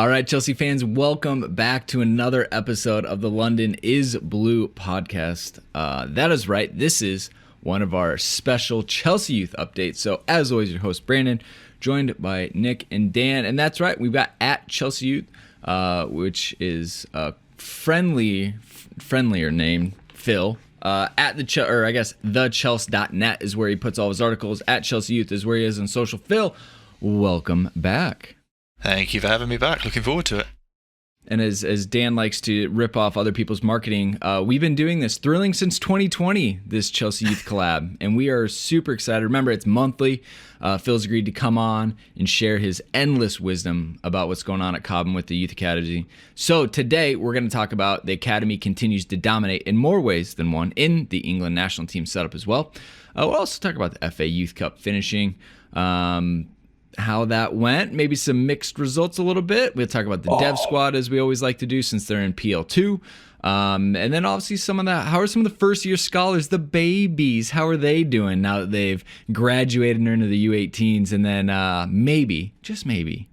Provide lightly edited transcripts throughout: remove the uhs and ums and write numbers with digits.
All right, Chelsea fans, welcome back to another episode of the London is Blue podcast. That is right. This is one of our special Chelsea Youth updates. So as always, your host, Brandon, joined by Nick and Dan. And that's right. We've got at Chelsea Youth, which is a friendlier name, Phil. At thechels.net is where he puts all his articles. At Chelsea Youth is where he is on social. Phil, welcome back. Thank you for having me back. Looking forward to it. And as Dan likes to rip off other people's marketing, we've been doing this thrilling since 2020, this Chelsea Youth collab, and we are super excited. Remember, it's monthly. Phil's agreed to come on and share his endless wisdom about what's going on at Cobham with the Youth Academy. So today, we're going to talk about the Academy continues to dominate in more ways than one in the England national team setup as well. We'll also talk about the FA Youth Cup finishing, how that went, maybe some mixed results a little bit. We'll talk about the dev squad, as we always like to do, since they're in PL2. And then obviously some of that. How are some of the first year scholars, the babies? How are they doing now that they've graduated and are into the U18s? And then maybe, just maybe,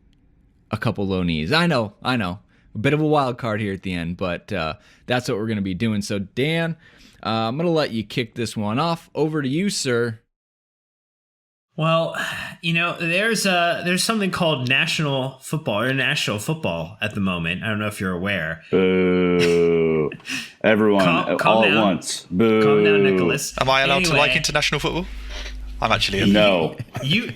a couple low knees. I know. A bit of a wild card here at the end, but that's what we're going to be doing. So Dan, I'm going to let you kick this one off. Over to you, sir. Well, there's something called national football or international football at the moment. I don't know if you're aware. Boo. Everyone, all at once. Boo. Calm down, Nicholas. Am I allowed to like international football? I'm actually No. You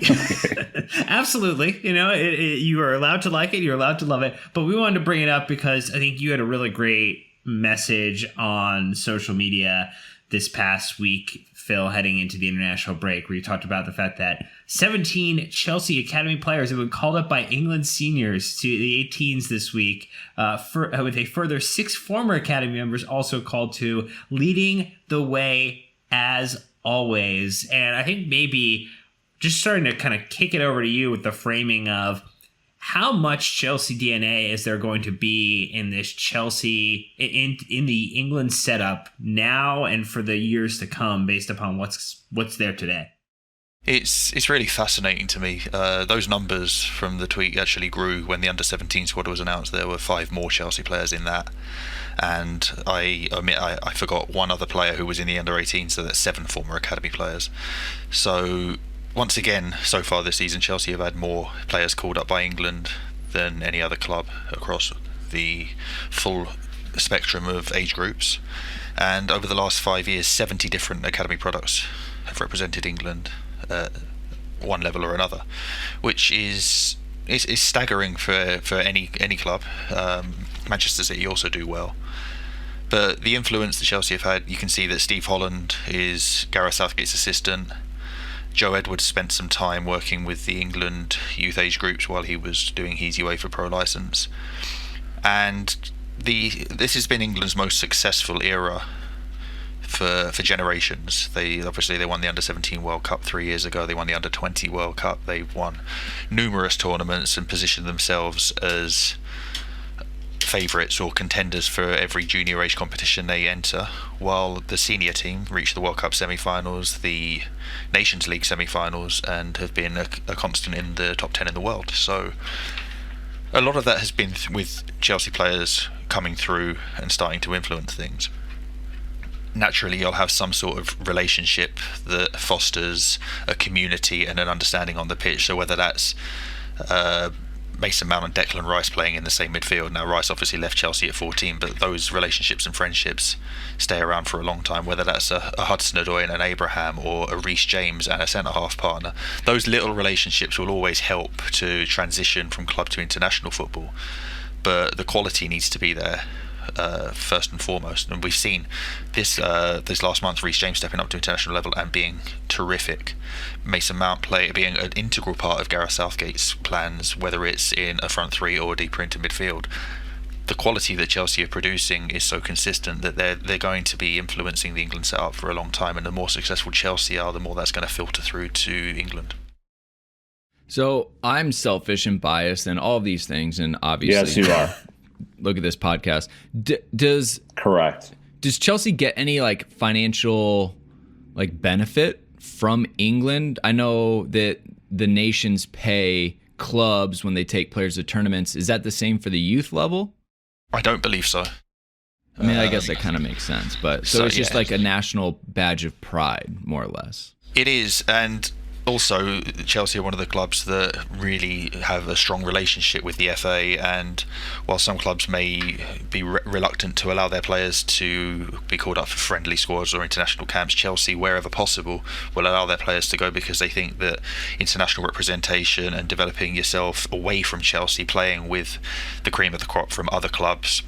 absolutely. You are allowed to like it. You're allowed to love it. But we wanted to bring it up because I think you had a really great message on social media this past week, Phil, heading into the international break, where you talked about the fact that 17 Chelsea Academy players have been called up by England seniors to the 18s this week, with a further 6 former Academy members also called to, leading the way as always. And I think maybe just starting to kind of kick it over to you with the framing of how much Chelsea DNA is there going to be in this Chelsea, in the England setup now and for the years to come, based upon what's there today? It's really fascinating to me. Those numbers from the tweet actually grew when the under-17 squad was announced. There were 5 more Chelsea players in that. And I forgot one other player who was in the under-18, so that's 7 former Academy players. So once again, so far this season, Chelsea have had more players called up by England than any other club across the full spectrum of age groups. And over the last 5 years, 70 different Academy products have represented England at one level or another, which is staggering for any club. Manchester City also do well. But the influence that Chelsea have had, you can see that Steve Holland is Gareth Southgate's assistant. Joe Edwards spent some time working with the England youth age groups while he was doing his UEFA Pro licence. And this has been England's most successful era for generations. They won the Under-17 World Cup 3 years ago. They won the Under-20 World Cup. They've won numerous tournaments and positioned themselves as favourites or contenders for every junior age competition they enter, while the senior team reached the World Cup semi-finals, the Nations League semi-finals, and have been a constant in the top 10 in the world. So a lot of that has been with Chelsea players coming through and starting to influence things. Naturally, you'll have some sort of relationship that fosters a community and an understanding on the pitch. So whether that's Mason Mount and Declan Rice playing in the same midfield. Now, Rice obviously left Chelsea at 14, but those relationships and friendships stay around for a long time, whether that's a Hudson-Odoi and an Abraham, or a Reece James and a centre-half partner. Those little relationships will always help to transition from club to international football, but the quality needs to be there first and foremost. And we've seen this last month, Reece James stepping up to international level and being terrific. Mason Mount being an integral part of Gareth Southgate's plans, whether it's in a front three or deeper into midfield. The quality that Chelsea are producing is so consistent that they're going to be influencing the England setup for a long time, and the more successful Chelsea are, the more that's going to filter through to England. So I'm selfish and biased and all of these things, and obviously, yes, you are. Look at this podcast. Correct. Does Chelsea get any financial benefit from England? I know that the nations pay clubs when they take players to tournaments. Is that the same for the youth level? I don't believe so. I mean, I guess that kind of makes sense, but so it's just like a national badge of pride, more or less. It is, and also Chelsea are one of the clubs that really have a strong relationship with the FA, and while some clubs may be reluctant to allow their players to be called up for friendly squads or international camps, Chelsea, wherever possible, will allow their players to go because they think that international representation and developing yourself away from Chelsea, playing with the cream of the crop from other clubs,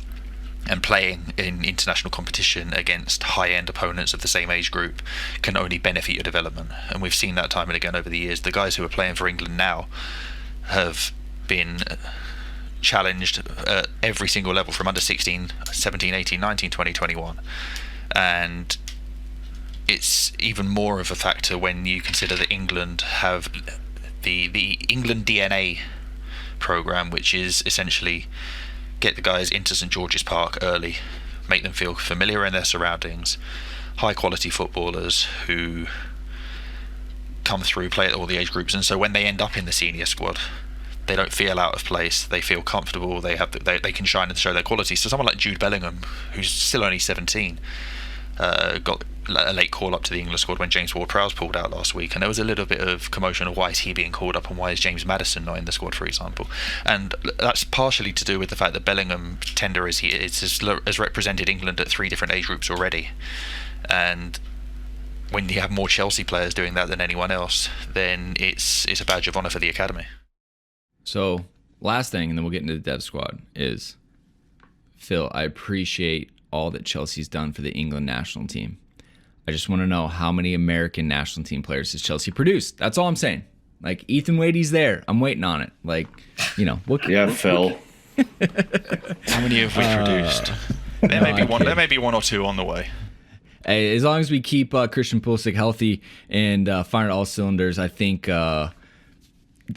and playing in international competition against high-end opponents of the same age group can only benefit your development. And we've seen that time and again over the years. The guys who are playing for England now have been challenged at every single level from under 16, 17, 18, 19, 20, 21. And it's even more of a factor when you consider that England have the England DNA program, which is essentially get the guys into St George's Park early, make them feel familiar in their surroundings, high quality footballers who come through, play at all the age groups, and so when they end up in the senior squad, they don't feel out of place, they feel comfortable, they can shine and show their quality. So someone like Jude Bellingham, who's still only 17, got a late call up to the England squad when James Ward-Prowse pulled out last week, and there was a little bit of commotion of why is he being called up and why is James Maddison not in the squad, for example. And that's partially to do with the fact that Bellingham, tender as he is, has represented England at 3 different age groups already, and when you have more Chelsea players doing that than anyone else, then it's a badge of honour for the academy. So last thing, and then we'll get into the dev squad, is Phil, I appreciate all that Chelsea's done for the England national team. I just want to know how many American national team players has Chelsea produced. That's all I'm saying. Like, Ethan Wadey's there. I'm waiting on it. Like, you know. Phil. How many have we produced? There may be one or two on the way. Hey, as long as we keep Christian Pulisic healthy and firing all cylinders, I think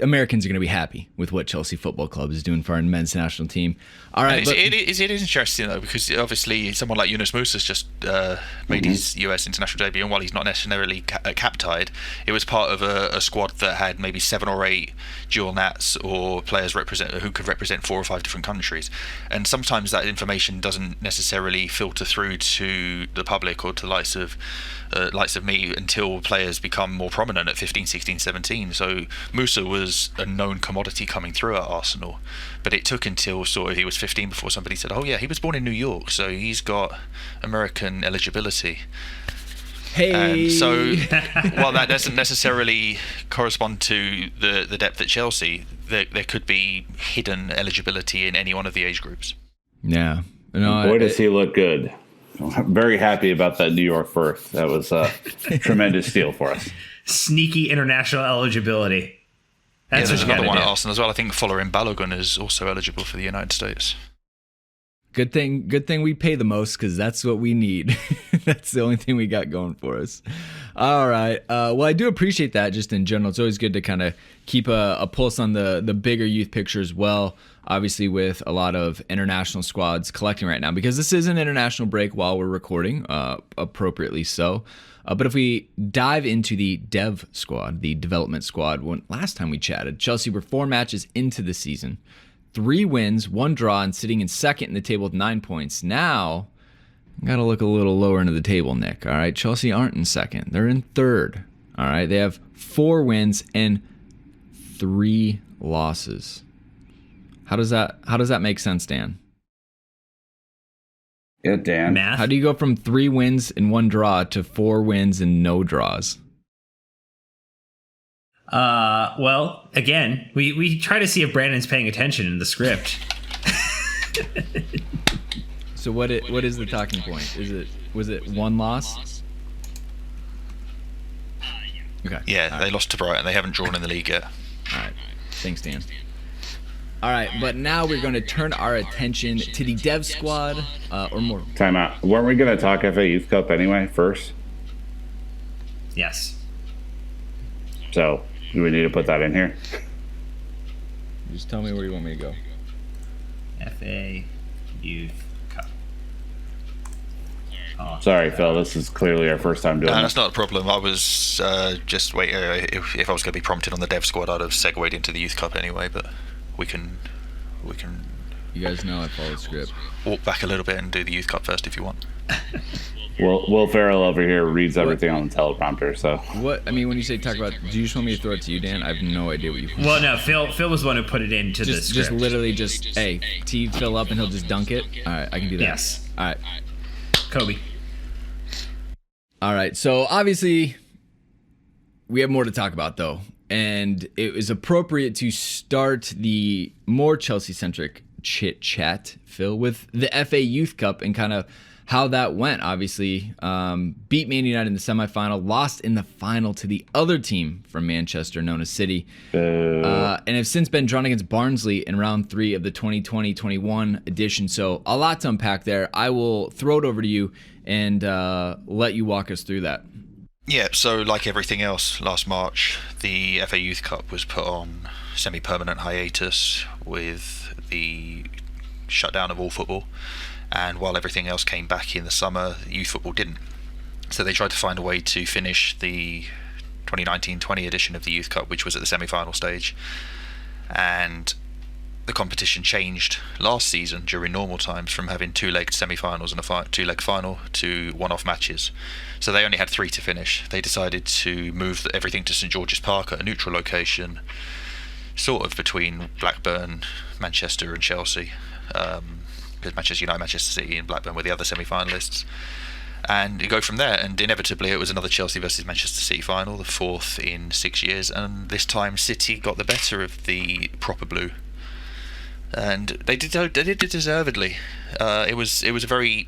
Americans are going to be happy with what Chelsea Football Club is doing for our men's national team. All right, it is interesting though, because obviously someone like Yunus Musa's just made his US international debut, and while he's not necessarily cap-tied, it was part of a squad that had maybe 7 or 8 dual nats or players who could represent 4 or 5 different countries, and sometimes that information doesn't necessarily filter through to the public or to the likes of me until players become more prominent at 15, 16, 17. So Musa was a known commodity coming through at Arsenal, but it took until sort of he was 15 before somebody said, oh yeah, he was born in New York, so he's got American eligibility. Hey. And so while that doesn't necessarily correspond to the depth at Chelsea, there could be hidden eligibility in any one of the age groups. Yeah. Boy, does he look good. I'm very happy about that New York birth. That was a tremendous deal for us. Sneaky international eligibility. There's another one at Arsenal as well. I think Folarin Balogun is also eligible for the United States. Good thing we pay the most, because that's what we need. That's the only thing we got going for us. All right. Well, I do appreciate that just in general. It's always good to kind of keep a pulse on the bigger youth picture as well. Obviously, with a lot of international squads collecting right now, because this is an international break while we're recording, appropriately so. But if we dive into the dev squad, the development squad, last time we chatted, Chelsea were 4 matches into the season, 3 wins, 1 draw, and sitting in second in the table with 9 points. Now, got to look a little lower into the table, Nick. All right, Chelsea aren't in second; they're in third. All right, they have 4 wins and 3 losses. How does that make sense, Dan? Yeah, Dan. Math? How do you go from 3 wins and 1 draw to 4 wins and no draws? Well, again, we try to see if Brandon's paying attention in the script. So what is the talking point? Was it 1 loss? Okay. Yeah, they lost to Brighton. They haven't drawn in the league yet. All right. Thanks, Dan. All right, but now we're going to turn our attention to the dev squad, or more. Time out. Weren't we going to talk FA Youth Cup anyway first? Yes. So, do we need to put that in here? Just tell me where you want me to go. FA Youth Cup. Sorry, Phil. This is clearly our first time doing That's this. not a problem. I was just waiting. If I was going to be prompted on the dev squad, I'd have segued into the Youth Cup anyway. But we can You guys know I follow the script. walk back a little bit and do the Youth Cup first if you want. Will Ferrell over here reads everything on the teleprompter, so. What I mean when you say talk about, do you just want me to throw it to you, Dan? I have no idea what you. Well, no, Phil was the one who put it into the Just script. literally hey, tee Phil up and he'll just dunk it. All right, I can do that. Yes. All right. Kobe. All right. So obviously, we have more to talk about though, and it was appropriate to start the more Chelsea-centric chit chat, Phil, with the FA Youth Cup and kind of how that went. Obviously, beat Man United in the semifinal, lost in the final to the other team from Manchester, known as City, and have since been drawn against Barnsley in round 3 of the 2020-21 edition. So a lot to unpack there. I will throw it over to you and let you walk us through that. Yeah, so like everything else, last March, the FA Youth Cup was put on semi-permanent hiatus with the shutdown of all football. And while everything else came back in the summer, youth football didn't. So they tried to find a way to finish the 2019-20 edition of the Youth Cup, which was at the semi-final stage. And the competition changed last season during normal times from having two-legged semi-finals and a two-leg final to one-off matches. So they only had 3 to finish. They decided to move everything to St George's Park at a neutral location, sort of between Blackburn, Manchester and Chelsea. Because Manchester United, Manchester City and Blackburn were the other semi-finalists. And you go from there, and inevitably it was another Chelsea versus Manchester City final, the 4th in 6 years, and this time City got the better of the proper blue. And they did it deservedly. It was a very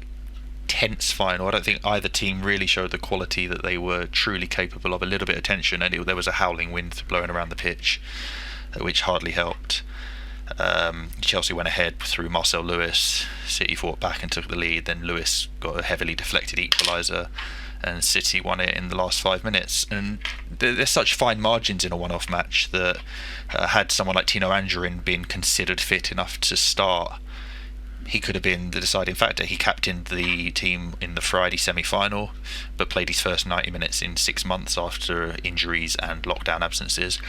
tense final. I don't think either team really showed the quality that they were truly capable of. A little bit of tension, and there was a howling wind blowing around the pitch, which hardly helped. Chelsea went ahead through Marcel Lewis. City fought back and took the lead. Then Lewis got a heavily deflected equaliser, and City won it in the last 5 minutes. And there's such fine margins in a one-off match that had someone like Tino Anjorin been considered fit enough to start, he could have been the deciding factor. He captained the team in the Friday semi-final, but played his first 90 minutes in 6 months after injuries and lockdown absences.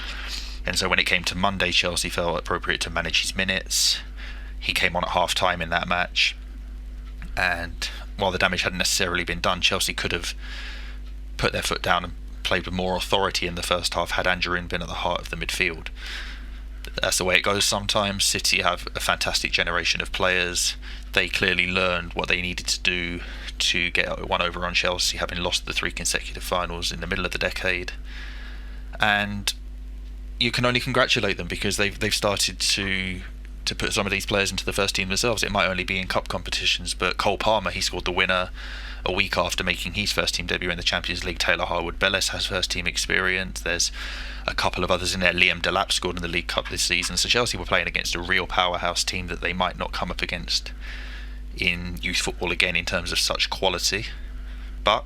And so when it came to Monday, Chelsea felt appropriate to manage his minutes. He came on at half-time in that match. And while the damage hadn't necessarily been done, Chelsea could have put their foot down and played with more authority in the first half had Anjorin been at the heart of the midfield. That's the way it goes sometimes. City have a fantastic generation of players. They clearly learned what they needed to do to get one over on Chelsea, having lost the 3 consecutive finals in the middle of the decade. And you can only congratulate them because they've started to put some of these players into the first team themselves. It might only be in cup competitions, but Cole Palmer, he scored the winner a week after making his first team debut in the Champions League. Taylor Harwood-Bellis has first team experience. There's a couple of others in there. Liam Delap scored in the League Cup this season. So Chelsea were playing against a real powerhouse team that they might not come up against in youth football again in terms of such quality. But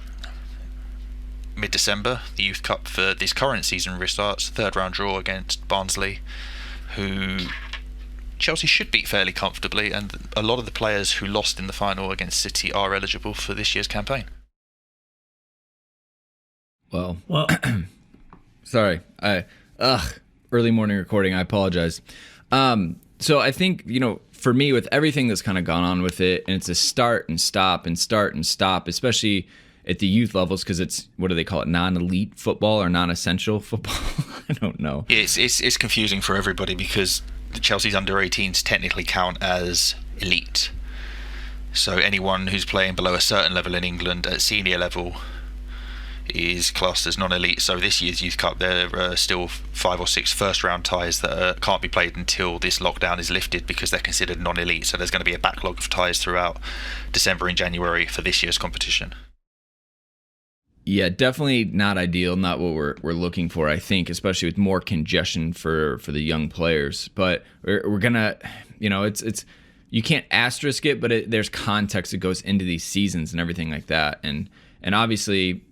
mid-December, the Youth Cup for this current season restarts. 3rd round draw against Barnsley, who Chelsea should beat fairly comfortably, and a lot of the players who lost in the final against City are eligible for this year's campaign. Well, Sorry. Early morning recording. I apologize. So I think, for me, with everything that's kind of gone on with it, and it's a start and stop, especially at the youth levels, because it's, what do they call it, non-elite football or non-essential football? I don't know. It's confusing for everybody because the Chelsea's under-18s technically count as elite. So anyone who's playing below a certain level in England at senior level is classed as non-elite. So this year's Youth Cup, there are still 5 or 6 first-round ties that can't be played until this lockdown is lifted because they're considered non-elite. So there's going to be a backlog of ties throughout December and January for this year's competition. Yeah, definitely not ideal, not what we're looking for, I think, especially with more congestion for the young players. But we're gonna, it's you can't asterisk it, but there's context that goes into these seasons and everything like that. And obviously,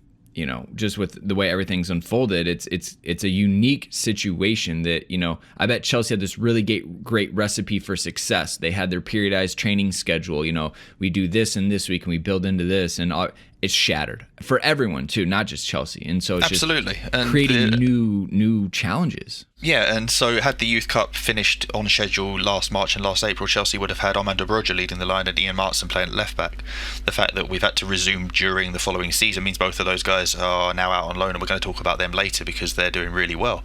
just with the way everything's unfolded, it's a unique situation that, I bet Chelsea had this really great recipe for success. They had their periodized training schedule. We do this and this week and we build into this, and it's shattered for everyone too, not just Chelsea. And so it's absolutely just creating new challenges. Yeah, and so had the Youth Cup finished on schedule last March and last April, Chelsea would have had Armando Broja leading the line and Ian Matson playing at left back. The fact that we've had to resume during the following season means both of those guys are now out on loan, and we're going to talk about them later because they're doing really well.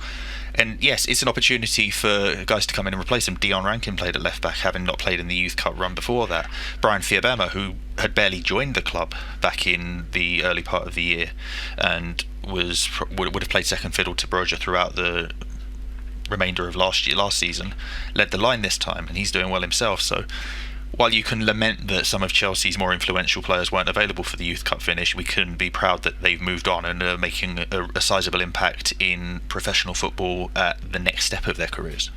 And yes, it's an opportunity for guys to come in and replace them. Dion Rankin played at left back, having not played in the Youth Cup run before that. Brian Fiabema, who had barely joined the club back in the early part of the year, and would have played second fiddle to Broja throughout the remainder of last season, led the line this time, and he's doing well himself. So while you can lament that some of Chelsea's more influential players weren't available for the Youth Cup finish, we can be proud that they've moved on and are making a sizable impact in professional football at the next step of their careers.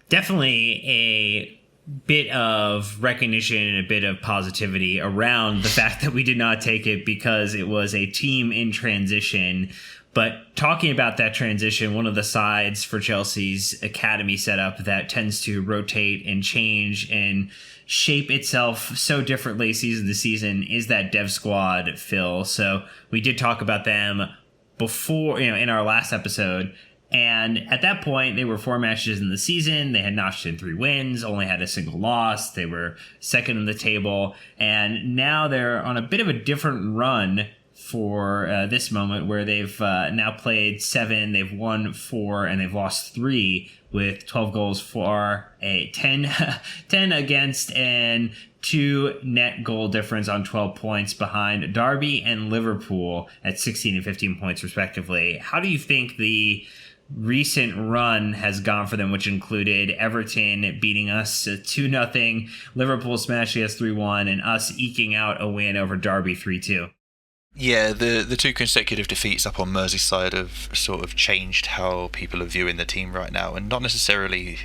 Definitely a bit of recognition and a bit of positivity around the fact that we did not take it because it was a team in transition. But talking about that transition, one of the sides for Chelsea's academy setup that tends to rotate and change and shape itself so differently season to season is that dev squad, Phil. So we did talk about them before, in our last episode. And at that point, they were 4 matches in the season. They had notched in 3 wins, only had a single loss. They were second in the table. And now they're on a bit of a different run for this moment, where they've now played 7, they've won 4, and they've lost 3 with 12 goals for a 10 against and 2 net goal difference on 12 points behind Derby and Liverpool at 16 and 15 points respectively. How do you think the recent run has gone for them, which included Everton beating us 2-0, Liverpool smashing us 3-1, and us eking out a win over Derby 3-2? Yeah, the 2 consecutive defeats up on Merseyside have sort of changed how people are viewing the team right now, and not necessarily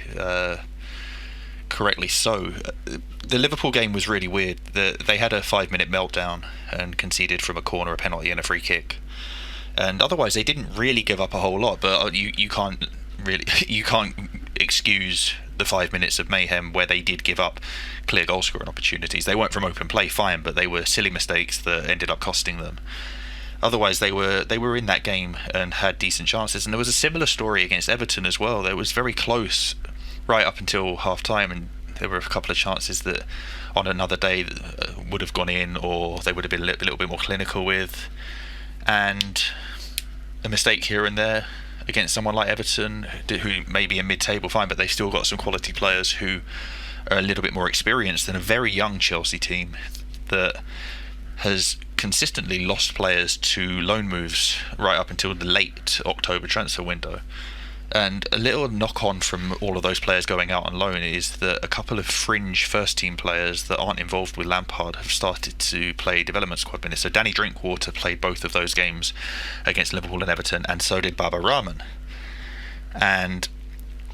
correctly so. The Liverpool game was really weird. They had a 5-minute meltdown and conceded from a corner, a penalty and a free kick. And otherwise they didn't really give up a whole lot, but you can't excuse the 5 minutes of mayhem where they did give up clear goal scoring opportunities. They weren't from open play, fine, but they were silly mistakes that ended up costing them. Otherwise, they were in that game and had decent chances. And there was a similar story against Everton as well. It was very close right up until half time, and there were a couple of chances that on another day would have gone in, or they would have been a little bit more clinical with. And a mistake here and there against someone like Everton, who may be a mid-table, fine, but they've still got some quality players who are a little bit more experienced than a very young Chelsea team that has consistently lost players to loan moves right up until the late October transfer window. And a little knock-on from all of those players going out on loan is that a couple of fringe first-team players that aren't involved with Lampard have started to play development squad minutes. So Danny Drinkwater played both of those games against Liverpool and Everton, and so did Baba Rahman. And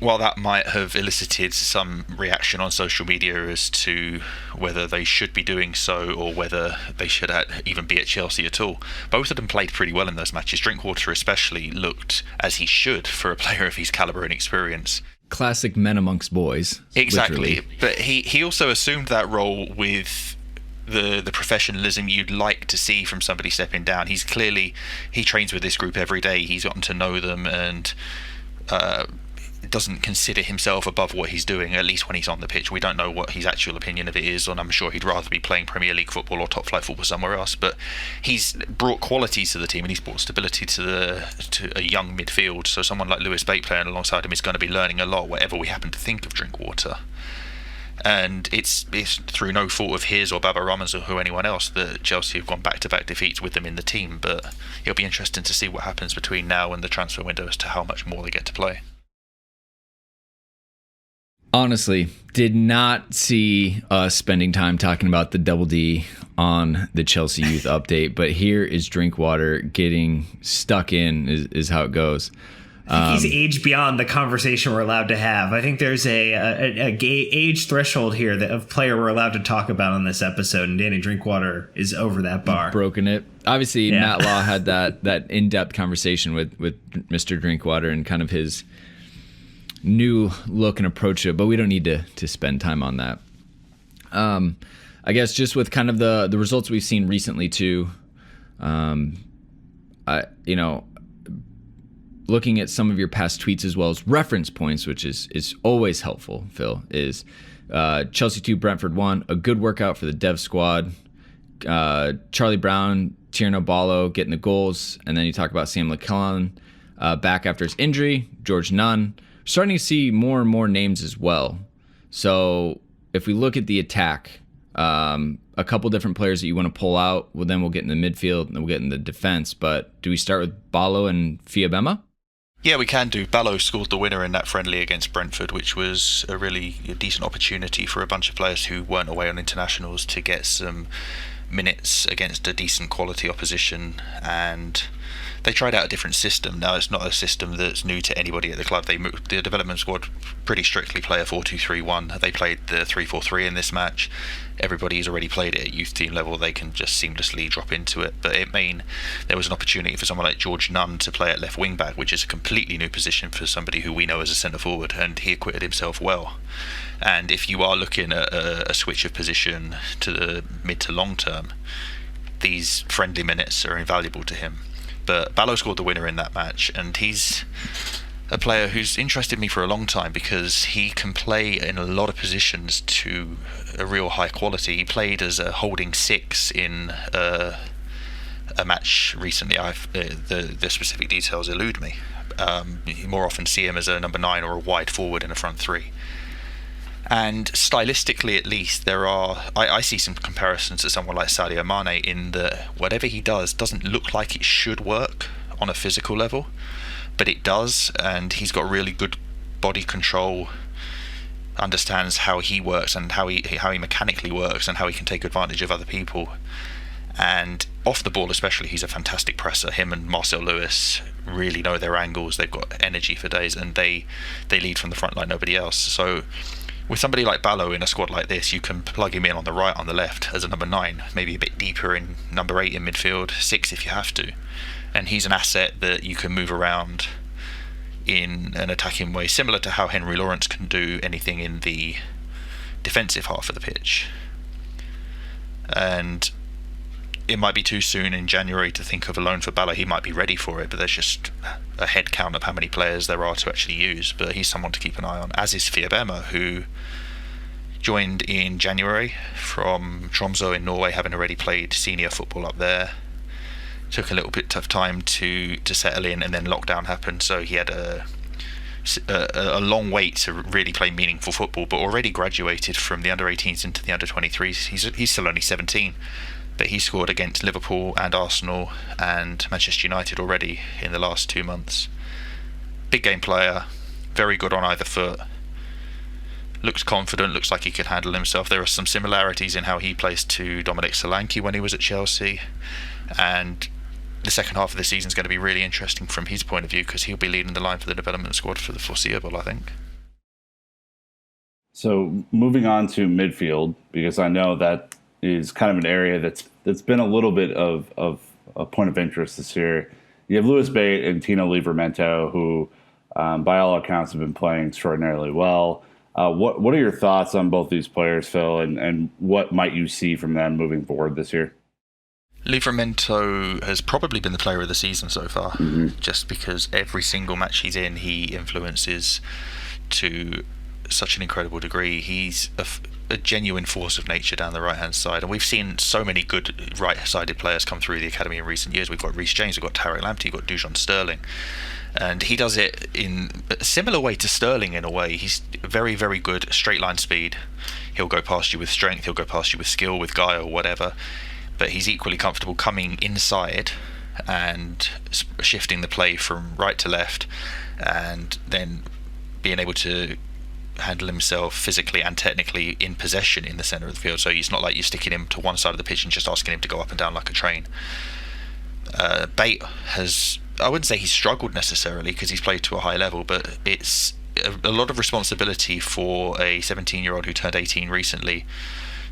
while that might have elicited some reaction on social media as to whether they should be doing so or whether they should even be at Chelsea at all, both of them played pretty well in those matches. Drinkwater especially looked as he should for a player of his calibre and experience. Classic men amongst boys. Exactly. Literally. But he also assumed that role with the professionalism you'd like to see from somebody stepping down. He trains with this group every day. He's gotten to know them and doesn't consider himself above what he's doing, at least when he's on the pitch. We don't know what his actual opinion of it is, and I'm sure he'd rather be playing Premier League football or top flight football somewhere else. But he's brought qualities to the team, and he's brought stability to a young midfield. So someone like Lewis Bate playing alongside him is going to be learning a lot, whatever we happen to think of Drinkwater. And it's through no fault of his or Baba Rahman's or who anyone else that Chelsea have gone back-to-back defeats with them in the team. But it'll be interesting to see what happens between now and the transfer window as to how much more they get to play. Honestly, did not see us spending time talking about the Double D on the Chelsea Youth Update, but here is Drinkwater getting stuck in is how it goes. I think he's aged beyond the conversation we're allowed to have. I think there's a age threshold here of player we're allowed to talk about on this episode, and Danny Drinkwater is over that bar. Broken it. Obviously, yeah. Matt Law had that in-depth conversation with Mr. Drinkwater and kind of his new look and approach to it, but we don't need to spend time on that. I guess just with kind of the results we've seen recently too, looking at some of your past tweets as well as reference points, which is always helpful, Phil, is Chelsea 2, Brentford 1, a good workout for the dev squad. Charlie Brown, Tierno Ballo getting the goals, and then you talk about Sam McClellan back after his injury, George Nunn. Starting to see more and more names as well. So if we look at the attack, a couple different players that you want to pull out, well, then we'll get in the midfield and then we'll get in the defense. But do we start with Ballo and Fiabema? Yeah, we can do. Ballo scored the winner in that friendly against Brentford, which was a really decent opportunity for a bunch of players who weren't away on internationals to get some minutes against a decent quality opposition. And they tried out a different system. Now, it's not a system that's new to anybody at the club. They moved, the development squad pretty strictly play a 4-2-3-1. They played the 3-4-3 in this match. Everybody's already played it at youth team level. They can just seamlessly drop into it. But it mean there was an opportunity for someone like George Nunn to play at left wing back, which is a completely new position for somebody who we know as a centre forward, and he acquitted himself well. And if you are looking at a switch of position to the mid to long term, these friendly minutes are invaluable to him. But Ballo scored the winner in that match, and he's a player who's interested me for a long time because he can play in a lot of positions to a real high quality. He played as a holding six in a match recently. The specific details elude me. You more often see him as a number 9 or a wide forward in a front three. And stylistically, at least, I see some comparisons to someone like Sadio Mane in that whatever he does doesn't look like it should work on a physical level, but it does, and he's got really good body control, understands how he works and how he mechanically works and how he can take advantage of other people. And off the ball especially, he's a fantastic presser. Him and Marcel Lewis really know their angles. They've got energy for days, and they lead from the front like nobody else. So with somebody like Ballo in a squad like this, you can plug him in on the right, on the left as a number 9, maybe a bit deeper in number 8 in midfield, 6 if you have to. And he's an asset that you can move around in an attacking way, similar to how Henry Lawrence can do anything in the defensive half of the pitch. And it might be too soon in January to think of a loan for Ballo. He might be ready for it, but there's just a head count of how many players there are to actually use. But he's someone to keep an eye on, as is Fiabema, who joined in January from Tromsø in Norway, having already played senior football up there. Took a little bit of time to settle in, and then lockdown happened, so he had a long wait to really play meaningful football, but already graduated from the under-18s into the under-23s. He's still only 17. But he scored against Liverpool and Arsenal and Manchester United already in the last 2 months. Big game player, very good on either foot. Looks confident, looks like he could handle himself. There are some similarities in how he plays to Dominic Solanke when he was at Chelsea. And the second half of the season is going to be really interesting from his point of view, because he'll be leading the line for the development squad for the foreseeable, I think. So moving on to midfield, because I know that is kind of an area that's been a little bit of a point of interest this year. You have Lewis Bate and Tino Livramento, who, by all accounts, have been playing extraordinarily well. What are your thoughts on both these players, Phil, and what might you see from them moving forward this year? Livramento has probably been the player of the season so far, just because every single match he's in, he influences to such an incredible degree. He's a genuine force of nature down the right-hand side, and we've seen so many good right-sided players come through the academy in recent years. We've got Reece James, we've got Tariq Lamptey, we've got Dujon Sterling, and he does it in a similar way to Sterling in a way. He's very, very good straight line speed. He'll go past you with strength, he'll go past you with skill, with guile, whatever, but he's equally comfortable coming inside and shifting the play from right to left, and then being able to handle himself physically and technically in possession in the centre of the field. So he's not like you're sticking him to one side of the pitch and just asking him to go up and down like a train. Bate has I wouldn't say he's struggled necessarily because he's played to a high level, but it's a lot of responsibility for a 17-year-old who turned 18 recently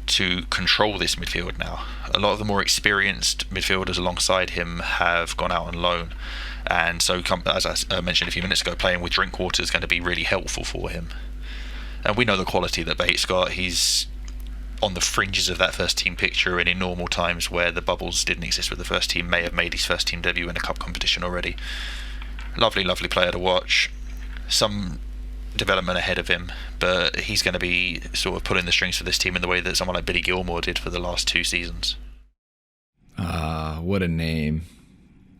to control this midfield now. A lot of the more experienced midfielders alongside him have gone out on loan, and so as I mentioned a few minutes ago, playing with Drinkwater is going to be really helpful for him. And we know the quality that Bate's got. He's on the fringes of that first team picture, and in normal times where the bubbles didn't exist with the first team, may have made his first team debut in a cup competition already. Lovely player to watch. Some development ahead of him, but he's going to be sort of pulling the strings for this team in the way that someone like Billy Gilmore did for the last 2 seasons. What a name.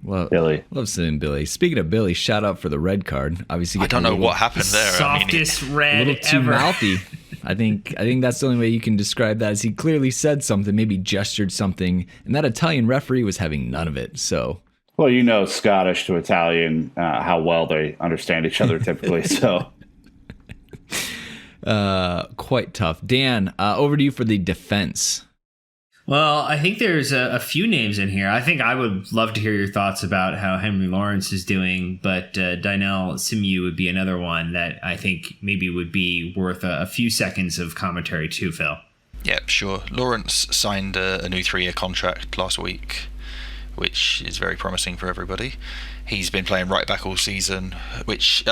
Billy. Love seeing Billy. Speaking of Billy, shout out for the red card. Obviously, I don't know what happened there. Softest red a little too ever. mouthy. I think that's the only way you can describe that, is he clearly said something, maybe gestured something, and that Italian referee was having none of it. So, well, Scottish to Italian, how well they understand each other typically. So, quite tough. Dan, over to you for the defense. Well, I think there's a few names in here. I think I would love to hear your thoughts about how Henry Lawrence is doing, but Dynel Simu would be another one that I think maybe would be worth a few seconds of commentary too, Phil. Yeah, sure. Lawrence signed a new 3-year contract last week, which is very promising for everybody. He's been playing right back all season, which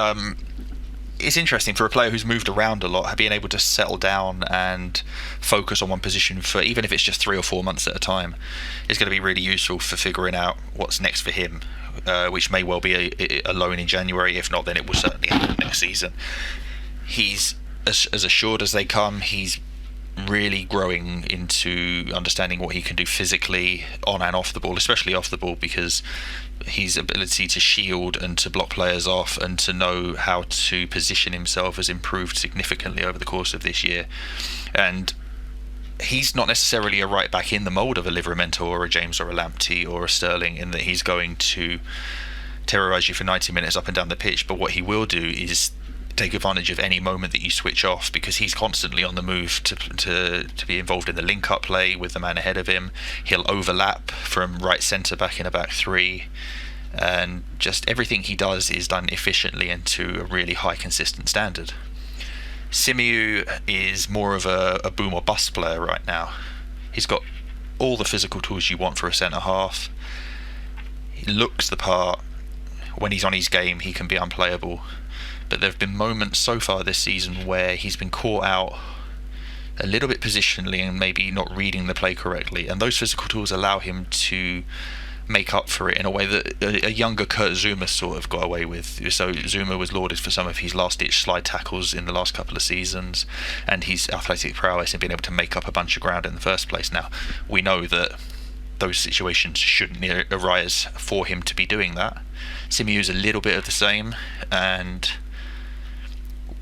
is interesting for a player who's moved around a lot. Being able to settle down and focus on one position for, even if it's just 3 or 4 months at a time, is going to be really useful for figuring out what's next for him, which may well be a loan in January. If not, then it will certainly happen next season. He's as assured as they come. He's really growing into understanding what he can do physically on and off the ball, especially off the ball, because his ability to shield and to block players off and to know how to position himself has improved significantly over the course of this year. And he's not necessarily a right back in the mould of a Livramento or a James or a Lamptey or a Sterling, in that he's going to terrorise you for 90 minutes up and down the pitch, but what he will do is take advantage of any moment that you switch off, because he's constantly on the move to be involved in the link-up play with the man ahead of him. He'll overlap from right centre back in a back three, and just everything he does is done efficiently and to a really high consistent standard. Simu is more of a boom or bust player right now. He's got all the physical tools you want for a centre half. He looks the part. When he's on his game, he can be unplayable. But there have been moments so far this season where he's been caught out a little bit positionally and maybe not reading the play correctly, and those physical tools allow him to make up for it in a way that a younger Kurt Zouma sort of got away with. So Zouma was lauded for some of his last-ditch slide tackles in the last couple of seasons, and his athletic prowess in being able to make up a bunch of ground in the first place. Now, we know that those situations shouldn't arise for him to be doing that. Simu is a little bit of the same, and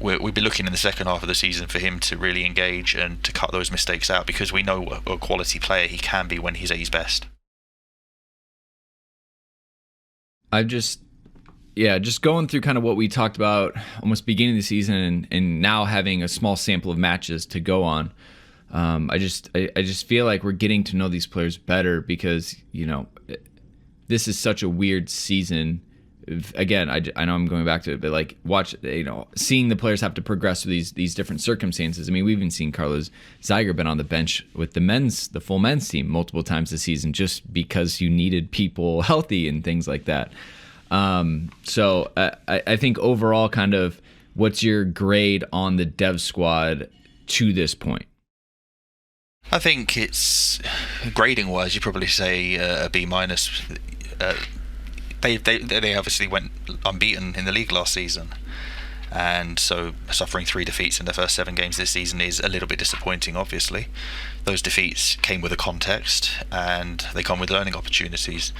we'll be looking in the second half of the season for him to really engage and to cut those mistakes out, because we know what a quality player he can be when he's at his best. Just going through kind of what we talked about almost beginning of the season and now having a small sample of matches to go on. I just feel like we're getting to know these players better, because, this is such a weird season. Again, I know I'm going back to it, but like seeing the players have to progress through these different circumstances. I mean, we've even seen Carlos Zeiger been on the bench with the full men's team multiple times this season, just because you needed people healthy and things like that. So I think overall, kind of, what's your grade on the dev squad to this point? I think it's, grading wise, you probably say a B minus. They obviously went unbeaten in the league last season, and so suffering 3 defeats in the first 7 games this season is a little bit disappointing, obviously. Those defeats came with a context, and they come with learning opportunities.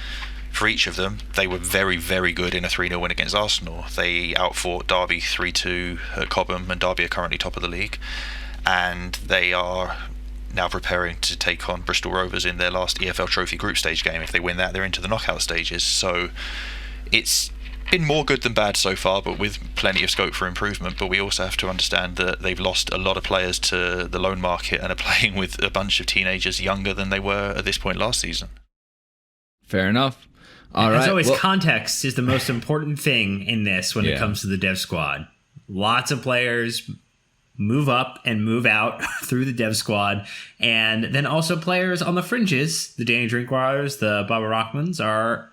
For each of them, they were very, very good in a 3-0 win against Arsenal. They outfought Derby 3-2 at Cobham, and Derby are currently top of the league, and they are now preparing to take on Bristol Rovers in their last EFL Trophy group stage game. If they win that, they're into the knockout stages. So it's been more good than bad so far, but with plenty of scope for improvement. But we also have to understand that they've lost a lot of players to the loan market and are playing with a bunch of teenagers younger than they were at this point last season. Fair enough. All right. As always, context is the most important thing in this when it comes to the dev squad. Lots of players move up and move out through the dev squad. And then also players on the fringes, the Danny Drinkwaters, the Baba Rockmans, are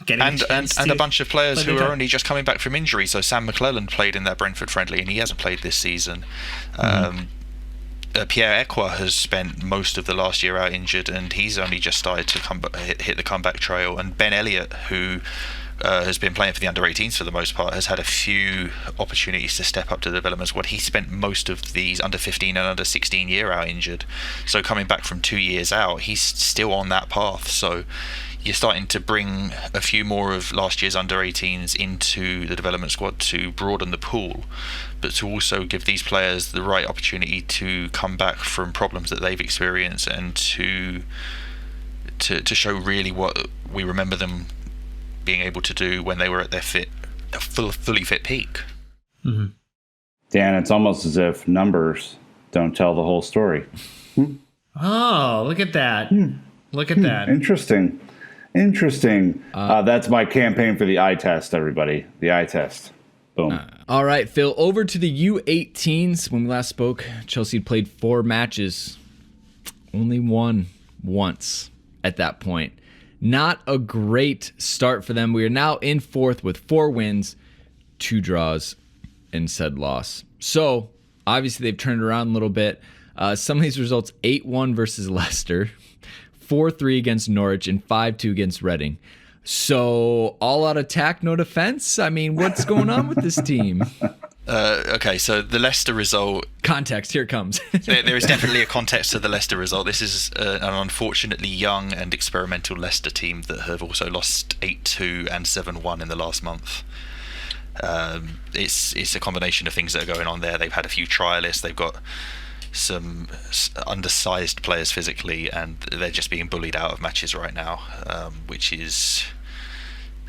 getting and a bunch of players who are only just coming back from injury. So Sam McClellan played in that Brentford friendly, and he hasn't played this season. Pierre Ekwa has spent most of the last year out injured, and he's only just started to hit the comeback trail. And Ben Elliott, who has been playing for the under-18s for the most part, has had a few opportunities to step up to the development squad. He spent most of these under-15 and under-16 year out injured. So coming back from 2 years out, he's still on that path. So you're starting to bring a few more of last year's under-18s into the development squad to broaden the pool, but to also give these players the right opportunity to come back from problems that they've experienced and to show really what we remember them being able to do when they were at their fully fit peak. Mm-hmm. Dan, it's almost as if numbers don't tell the whole story. Oh, look at that. Look at that. Interesting. That's my campaign for the eye test, everybody. The eye test. Boom. All right, Phil, over to the U18s. When we last spoke, Chelsea had played 4 matches. Only won once at that point. Not a great start for them. We are now in 4th with 4 wins, 2 draws, and said loss. So, obviously, they've turned around a little bit. Some of these results, 8-1 versus Leicester, 4-3 against Norwich, and 5-2 against Reading. So, all out attack, no defense? I mean, what's going on with this team? Okay, so the Leicester result... Context, here it comes. There is definitely a context to the Leicester result. This is an unfortunately young and experimental Leicester team that have also lost 8-2 and 7-1 in the last month. It's a combination of things that are going on there. They've had a few trialists. They've got some undersized players physically, and they're just being bullied out of matches right now, which is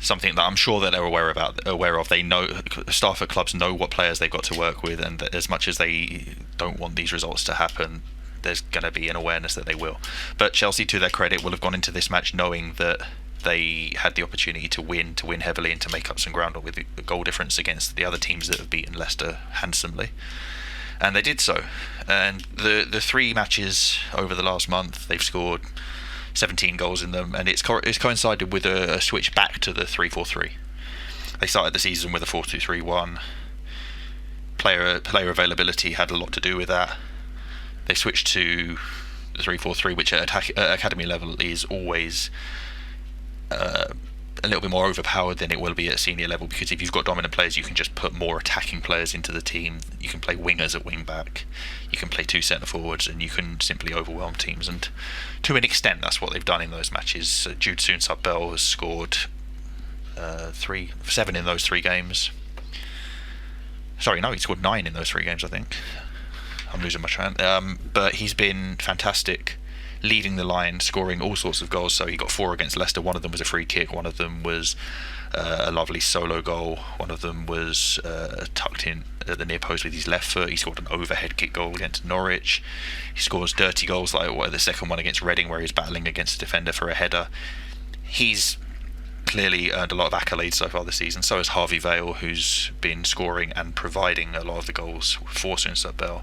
something that I'm sure that they're aware of. They know, staff at clubs know what players they've got to work with, and that as much as they don't want these results to happen, there's going to be an awareness that they will. But Chelsea, to their credit, will have gone into this match knowing that they had the opportunity to win heavily and to make up some ground with the goal difference against the other teams that have beaten Leicester handsomely. And they did so. And the 3 matches over the last month, they've scored 17 goals in them, and it's coincided with a switch back to the 3-4-3. They started the season with a 4-2-3-1. Player availability had a lot to do with that. They switched to the 3-4-3, which at academy level is always a little bit more overpowered than it will be at senior level, because if you've got dominant players, you can just put more attacking players into the team. You can play wingers at wing back, you can play 2 centre forwards, and you can simply overwhelm teams. And to an extent, that's what they've done in those matches. Jude Soon-Sub-Bell has scored 7 in those 3 games. Sorry, no, he scored 9 in those 3 games, I think. I'm losing my train. But he's been fantastic, leading the line, scoring all sorts of goals. So he got 4 against Leicester. One of them was a free kick. One of them was a lovely solo goal. One of them was tucked in at the near post with his left foot. He scored an overhead kick goal against Norwich. He scores dirty goals like the second one against Reading, where he's battling against a defender for a header. He's clearly earned a lot of accolades so far this season. So has Harvey Vale, who's been scoring and providing a lot of the goals for Soon-Sub-Bell.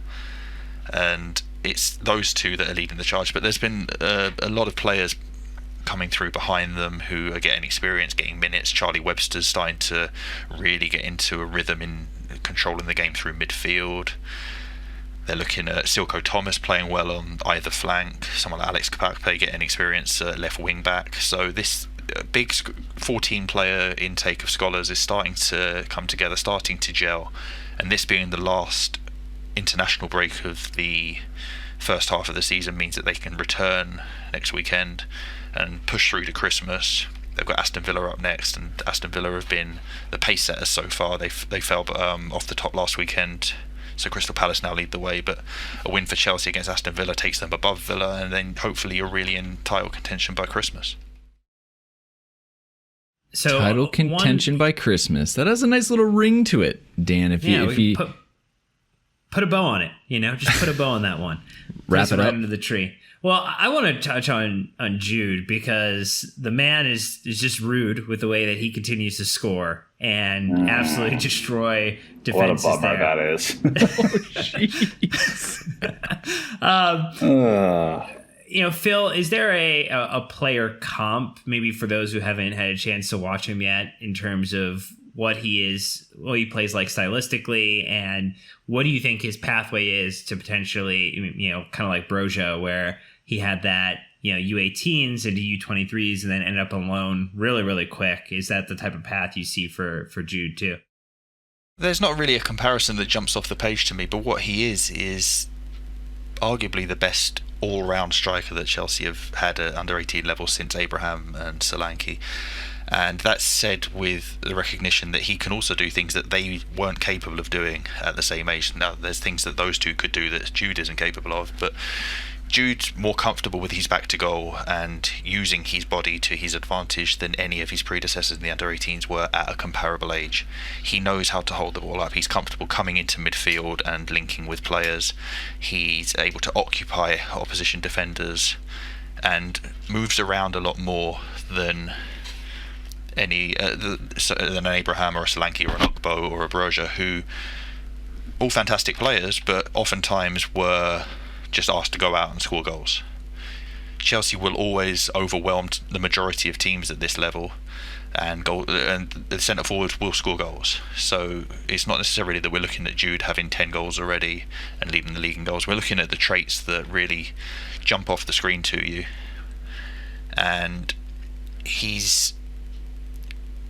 And it's those 2 that are leading the charge, but there's been a lot of players coming through behind them who are getting experience, getting minutes. Charlie Webster's starting to really get into a rhythm in controlling the game through midfield. They're looking at Silko Thomas playing well on either flank, someone like Alex Kapakpe getting experience left wing back. So this big 14 player intake of scholars is starting to come together, starting to gel, and this being the last international break of the first half of the season means that they can return next weekend and push through to Christmas. They've got Aston Villa up next, and Aston Villa have been the pace setters so far. They fell off the top last weekend, so Crystal Palace now lead the way, but a win for Chelsea against Aston Villa takes them above Villa, and then hopefully you're really in title contention by Christmas. So title contention by Christmas. That has a nice little ring to it, Dan. If you put a bow on it, just put a bow on that one. wrap it right up. into the tree. Well, I want to touch on Jude because the man is just rude with the way that he continues to score and absolutely destroy defenses. What a bummer there. that is. Phil, is there a player comp maybe for those who haven't had a chance to watch him yet in terms of what he plays like stylistically, and what do you think his pathway is to potentially, kind of like Broja, where he had that, U18s into U23s and then ended up on loan really, really quick? Is that the type of path you see for Jude too? There's not really a comparison that jumps off the page to me, but what he is arguably the best all-round striker that Chelsea have had at under 18 level since Abraham and Solanke. And that's said with the recognition that he can also do things that they weren't capable of doing at the same age. Now, there's things that those two could do that Jude isn't capable of, but Jude's more comfortable with his back to goal and using his body to his advantage than any of his predecessors in the under-18s were at a comparable age. He knows how to hold the ball up. He's comfortable coming into midfield and linking with players. He's able to occupy opposition defenders and moves around a lot more than than an Abraham or a Solanke or an Okbo or a Broja, who all fantastic players, but oftentimes were just asked to go out and score goals. Chelsea will always overwhelm the majority of teams at this level, and the centre forwards will score goals. So it's not necessarily that we're looking at Jude having 10 goals already and leading the league in goals. We're looking at the traits that really jump off the screen to you, and he's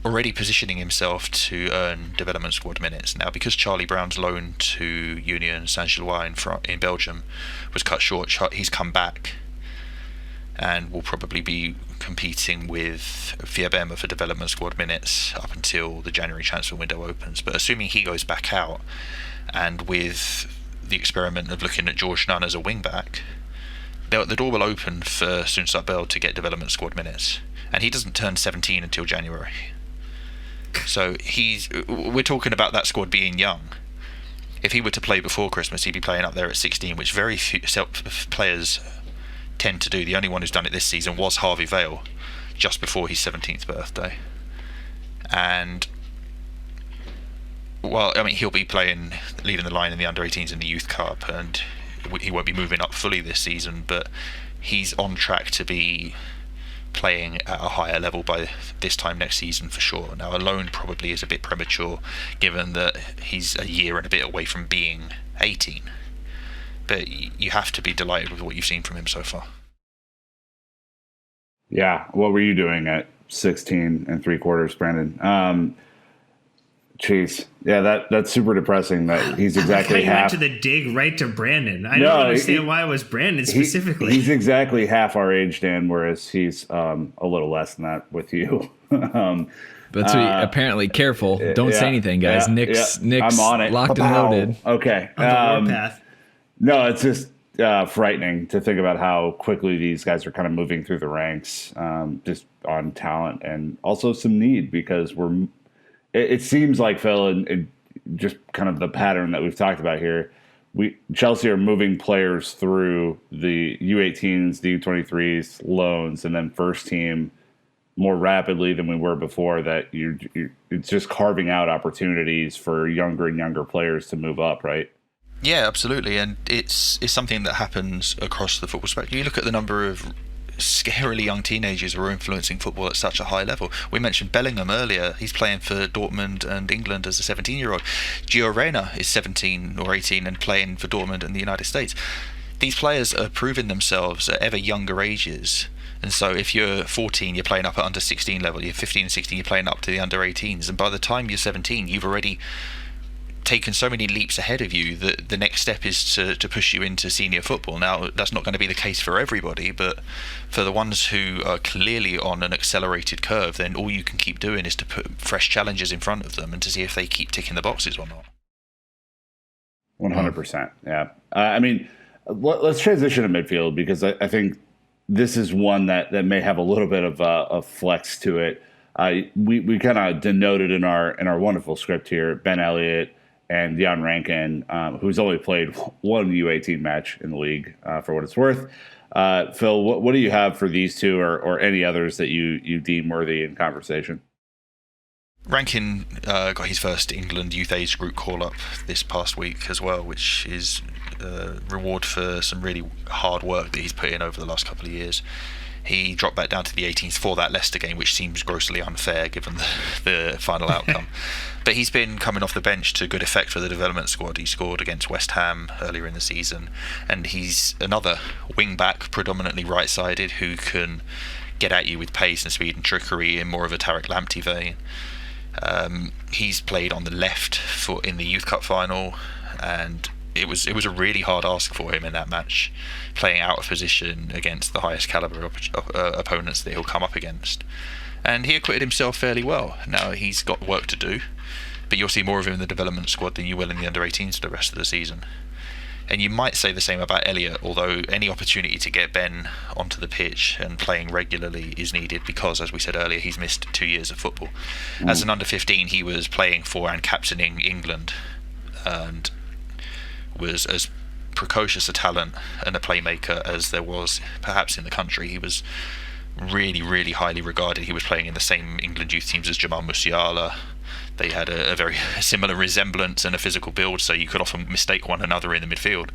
already positioning himself to earn development squad minutes. Now, because Charlie Brown's loan to Union Saint-Gilloise in Belgium was cut short, he's come back and will probably be competing with Fiabema for development squad minutes up until the January transfer window opens. But assuming he goes back out, and with the experiment of looking at George Nunn as a wing-back, the door will open for Soonsat Bell to get development squad minutes. And he doesn't turn 17 until January. So we're talking about that squad being young. If he were to play before Christmas, he'd be playing up there at 16, which very few players tend to do. The only one who's done it this season was Harvey Vale, just before his 17th birthday. And, well, I mean, he'll be leading the line in the under-18s in the Youth Cup, and he won't be moving up fully this season, but he's on track to be playing at a higher level by this time next season for sure. Now, a loan probably is a bit premature given that he's a year and a bit away from being 18, but you have to be delighted with what you've seen from him so far. Yeah, what were you doing at 16 3/4, Brandon? Jeez, yeah, that's super depressing. That he's exactly half. Went to the dig right to Brandon. I don't understand why it was Brandon specifically. He's exactly half our age, Dan, whereas he's a little less than that with you. But apparently, careful. Don't say anything, guys. Nick's I'm on it. Locked and loaded. Okay. On the warpath. No, it's just frightening to think about how quickly these guys are kind of moving through the ranks, just on talent and also some need, because it seems like, Phil, and just kind of the pattern that we've talked about here, Chelsea are moving players through the U18s, the U23s, loans, and then first team more rapidly than we were before. That it's just carving out opportunities for younger and younger players to move up, right? Yeah, absolutely, and it's something that happens across the football spectrum. You look at the number of scarily young teenagers who are influencing football at such a high level. We mentioned Bellingham earlier. He's playing for Dortmund and England as a 17-year-old. Gio Reyna is 17 or 18 and playing for Dortmund and the United States. These players are proving themselves at ever younger ages. And so if you're 14, you're playing up at under 16 level. You're 15 and 16, you're playing up to the under 18s. And by the time you're 17, you've already taken so many leaps ahead of you that the next step is to push you into senior football. Now, that's not going to be the case for everybody, but for the ones who are clearly on an accelerated curve, then all you can keep doing is to put fresh challenges in front of them and to see if they keep ticking the boxes or not. 100%. Yeah. I mean, let's transition to midfield, because I think this is one that may have a little bit of a flex to it. We kind of denoted in our wonderful script here, Ben Elliott and Jan Rankin, who's only played one U18 match in the league, for what it's worth. Phil, what do you have for these two, or any others that you deem worthy in conversation? Rankin got his first England Youth Age Group call-up this past week as well, which is reward for some really hard work that he's put in over the last couple of years. He dropped back down to the 18th for that Leicester game, which seems grossly unfair given the final outcome. But he's been coming off the bench to good effect for the development squad. He scored against West Ham earlier in the season, and he's another wing-back, predominantly right-sided, who can get at you with pace and speed and trickery in more of a Tarek Lamptey vein. He's played on the left foot in the Youth Cup final, and it was a really hard ask for him in that match, playing out of position against the highest caliber opponents that he'll come up against. And he acquitted himself fairly well. Now he's got work to do, but you'll see more of him in the development squad than you will in the under-18s for the rest of the season. And you might say the same about Elliot, although any opportunity to get Ben onto the pitch and playing regularly is needed because, as we said earlier, he's missed 2 years of football. As an under-15, he was playing for and captaining England, and was as precocious a talent and a playmaker as there was perhaps in the country. He was really, really highly regarded. He was playing in the same England youth teams as Jamal Musiala. They had a very similar resemblance and a physical build, so you could often mistake one another in the midfield.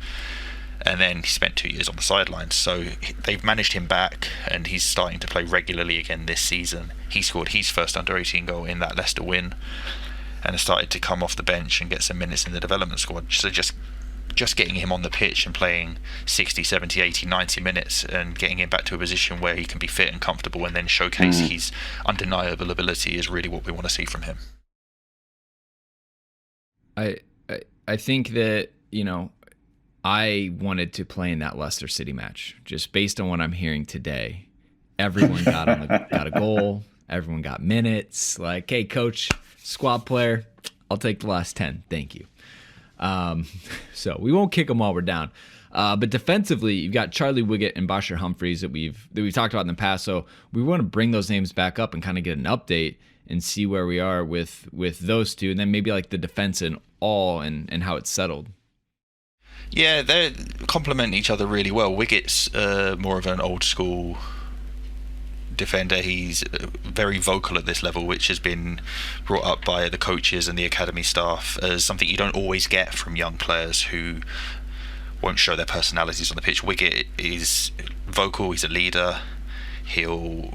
And then he spent 2 years on the sidelines, so they've managed him back, and he's starting to play regularly again this season. He scored his first under-18 goal in that Leicester win, and has started to come off the bench and get some minutes in the development squad. So just getting him on the pitch and playing 60, 70, 80, 90 minutes and getting him back to a position where he can be fit and comfortable and then showcase his undeniable ability is really what we want to see from him. I think that, I wanted to play in that Leicester City match just based on what I'm hearing today. Everyone got a goal. Everyone got minutes. Like, hey, coach, squad player, I'll take the last 10. Thank you. So we won't kick them while we're down. But defensively, you've got Charlie Wiggett and Bashir Humphreys that we've talked about in the past. So we want to bring those names back up and kind of get an update and see where we are with those two, and then maybe like the defense and all and how it's settled. Yeah, they complement each other really well. Wiggett's more of an old school defender. He's very vocal at this level, which has been brought up by the coaches and the academy staff as something you don't always get from young players who won't show their personalities on the pitch. Wiggett is vocal, he's a leader, he's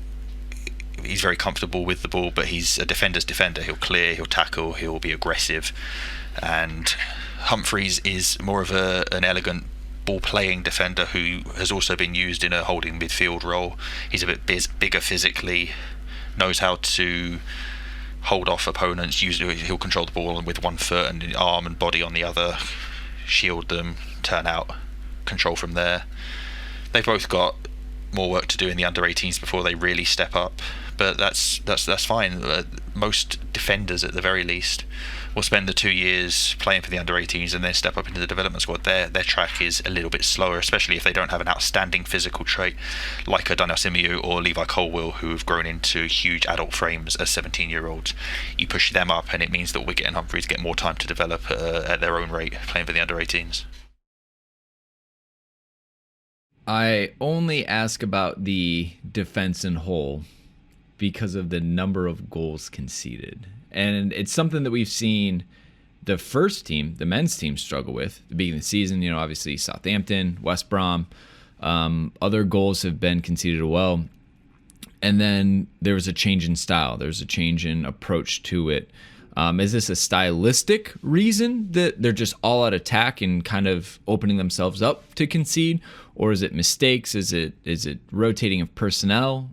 very comfortable with the ball, but he's a defender's defender. He'll clear, he'll tackle, he'll be aggressive. And Humphreys is more of an elegant ball-playing defender who has also been used in a holding midfield role. He's a bit bigger physically, knows how to hold off opponents. Usually he'll control the ball with one foot and arm and body on the other, shield them, turn out, control from there. They've both got more work to do in the under-18s before they really step up, but that's fine. Most defenders, at the very least, will spend the 2 years playing for the under-18s and then step up into the development squad. Their track is a little bit slower, especially if they don't have an outstanding physical trait like a Daniel Simiyu or Levi Colwill, who have grown into huge adult frames as 17-year-olds. You push them up, and it means that Wiggett and Humphreys get more time to develop at their own rate playing for the under-18s. I only ask about the defense in whole because of the number of goals conceded. And it's something that we've seen the first team, the men's team, struggle with at the beginning of the season. Obviously Southampton, West Brom, other goals have been conceded as well. And then there was a change in style. There's a change in approach to it. Is this a stylistic reason that they're just all out attack and kind of opening themselves up to concede? Or is it mistakes? Is it rotating of personnel?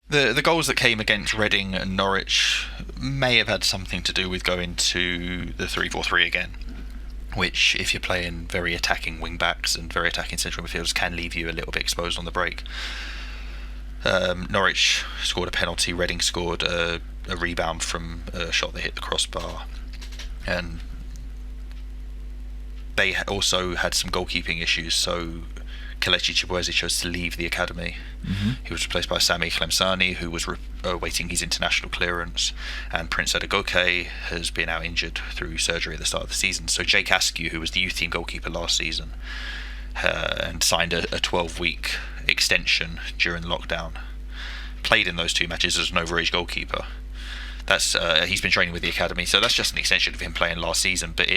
The goals that came against Reading and Norwich may have had something to do with going to the 3-4-3 again, which, if you're playing very attacking wing-backs and very attacking central midfielders, can leave you a little bit exposed on the break. Norwich scored a penalty, Reading scored a rebound from a shot that hit the crossbar, and they also had some goalkeeping issues, so Kelechi Chibueze chose to leave the academy. He was replaced by Sami Klemsani, who was awaiting his international clearance, and Prince Edagoke has been out injured through surgery at the start of the season. So Jake Askew, who was the youth team goalkeeper last season, and signed a 12-week extension during lockdown, played in those 2 matches as an overage goalkeeper. That's he's been training with the academy, so that's just an extension of him playing last season. But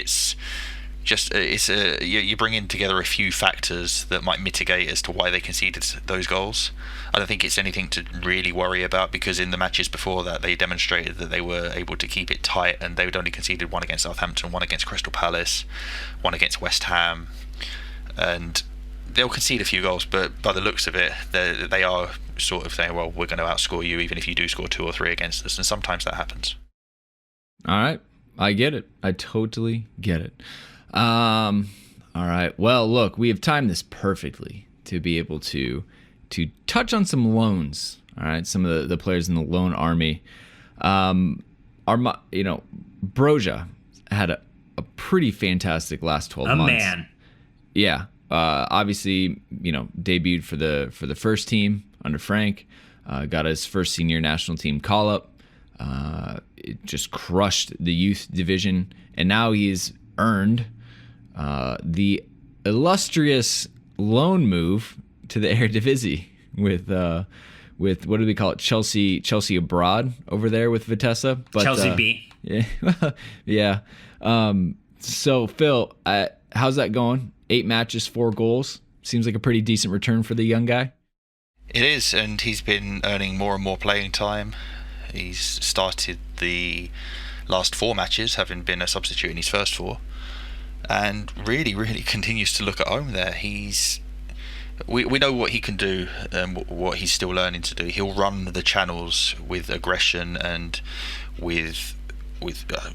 you bring in together a few factors that might mitigate as to why they conceded those goals. I don't think it's anything to really worry about, because in the matches before that they demonstrated that they were able to keep it tight, and they had only conceded 1 against Southampton, 1 against Crystal Palace, 1 against West Ham, and they'll concede a few goals, but by the looks of it, they are sort of saying, well, we're going to outscore you even if you do score 2 or 3 against us, and sometimes that happens. All right. I get it. I totally get it. All right. Well, look, we have timed this perfectly to be able to touch on some loans. All right. Some of the players in the loan army. Broja had a pretty fantastic last 12 months. A man. Yeah. Obviously, debuted for the first team under Frank, got his first senior national team call up, it just crushed the youth division, and now he's earned the illustrious loan move to the Eredivisie with what do we call it, Chelsea abroad over there with Vitesse, but Chelsea B. Yeah, yeah. So Phil, how's that going? 8 matches, 4 goals. Seems like a pretty decent return for the young guy. It is, and he's been earning more and more playing time. He's started the last 4 matches, having been a substitute in his first 4, and really continues to look at home there. We know what he can do and what he's still learning to do. He'll run the channels with aggression and with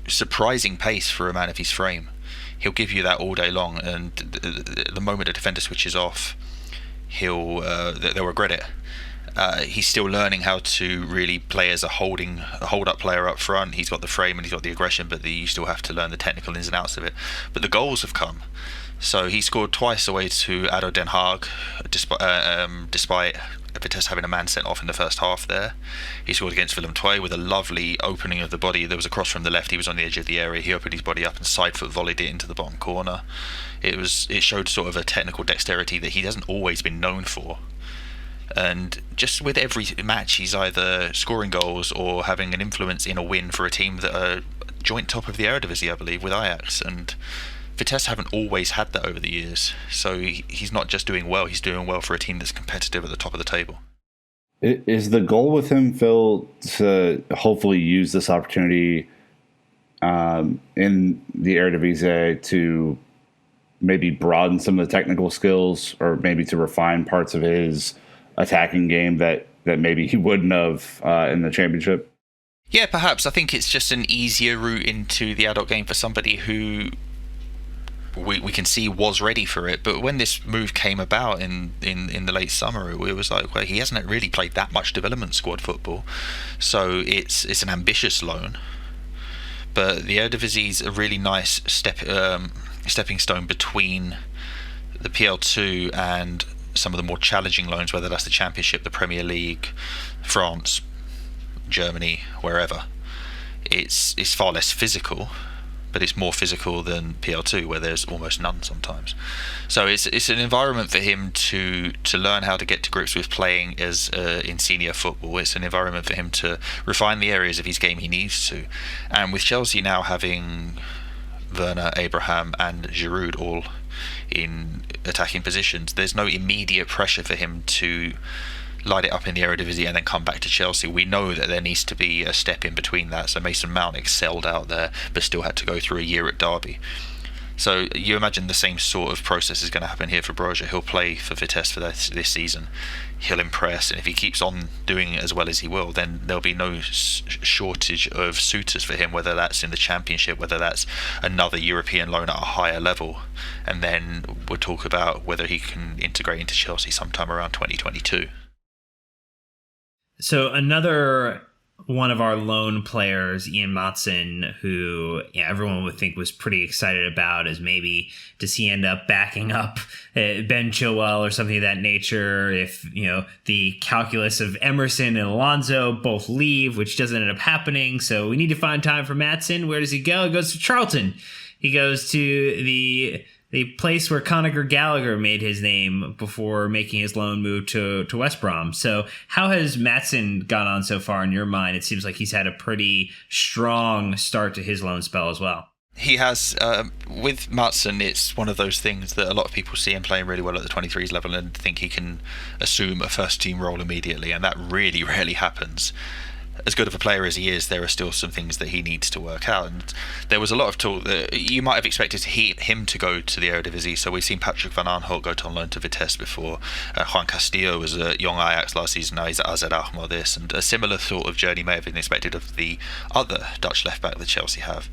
surprising pace for a man of his frame. He'll give you that all day long, and the moment a defender switches off, they'll regret it. He's still learning how to really play as a hold-up player up front. He's got the frame and he's got the aggression, but you still have to learn the technical ins and outs of it. But the goals have come. So he scored twice away to ADO Den Haag, despite Vitesse having a man sent off in the first half there. He scored against Willem II with a lovely opening of the body. There was a cross from the left. He was on the edge of the area. He opened his body up and side foot volleyed it into the bottom corner. It showed sort of a technical dexterity that he hasn't always been known for. And just with every match, he's either scoring goals or having an influence in a win for a team that are joint top of the Eredivisie, I believe, with Ajax. And Vitesse haven't always had that over the years. So he's not just doing well, he's doing well for a team that's competitive at the top of the table. Is the goal with him, Phil, to hopefully use this opportunity in the Eredivisie to maybe broaden some of the technical skills, or maybe to refine parts of his attacking game that maybe he wouldn't have in the Championship? Yeah, perhaps. I think it's just an easier route into the adult game for somebody who we can see was ready for it. But when this move came about in the late summer, it was like, well, he hasn't really played that much development squad football, so it's an ambitious loan. But the Eredivisie is a really nice stepping stone between the PL2 and some of the more challenging loans, whether that's the Championship, the Premier League, France, Germany, wherever. It's far less physical, but it's more physical than PL2, where there's almost none sometimes. So it's an environment for him to learn how to get to grips with playing as in senior football. It's an environment for him to refine the areas of his game he needs to. And with Chelsea now having Werner, Abraham and Giroud all in attacking positions, there's no immediate pressure for him to light it up in the Eredivisie and then come back to Chelsea. We know that there needs to be a step in between that. So Mason Mount excelled out there, but still had to go through a year at Derby. So you imagine the same sort of process is going to happen here for Broja. He'll play for Vitesse for this season. He'll impress, and if he keeps on doing it as well as he will, then there'll be no shortage of suitors for him, whether that's in the Championship, whether that's another European loan at a higher level. And then we'll talk about whether he can integrate into Chelsea sometime around 2022. So another one of our lone players, Ian Matson, who everyone would think was pretty excited about, as maybe does he end up backing up Ben Chilwell or something of that nature if, the calculus of Emerson and Alonso both leave, which doesn't end up happening. So we need to find time for Matson. Where does he go? He goes to Charlton. He goes to the place where Conor Gallagher made his name before making his loan move to West Brom. So how has Matson gone on so far in your mind? It seems like he's had a pretty strong start to his loan spell as well. He has, with Matson, it's one of those things that a lot of people see him playing really well at the 23s level and think he can assume a first team role immediately, and that really rarely happens. As good of a player as he is, there are still some things that he needs to work out. And there was a lot of talk that you might have expected him to go to the Eredivisie. So we've seen Patrick Van Aanholt go on loan to Vitesse before. Juan Castillo was at young Ajax last season. Now he's at AZ Alkmaar this. And a similar sort of journey may have been expected of the other Dutch left-back that Chelsea have.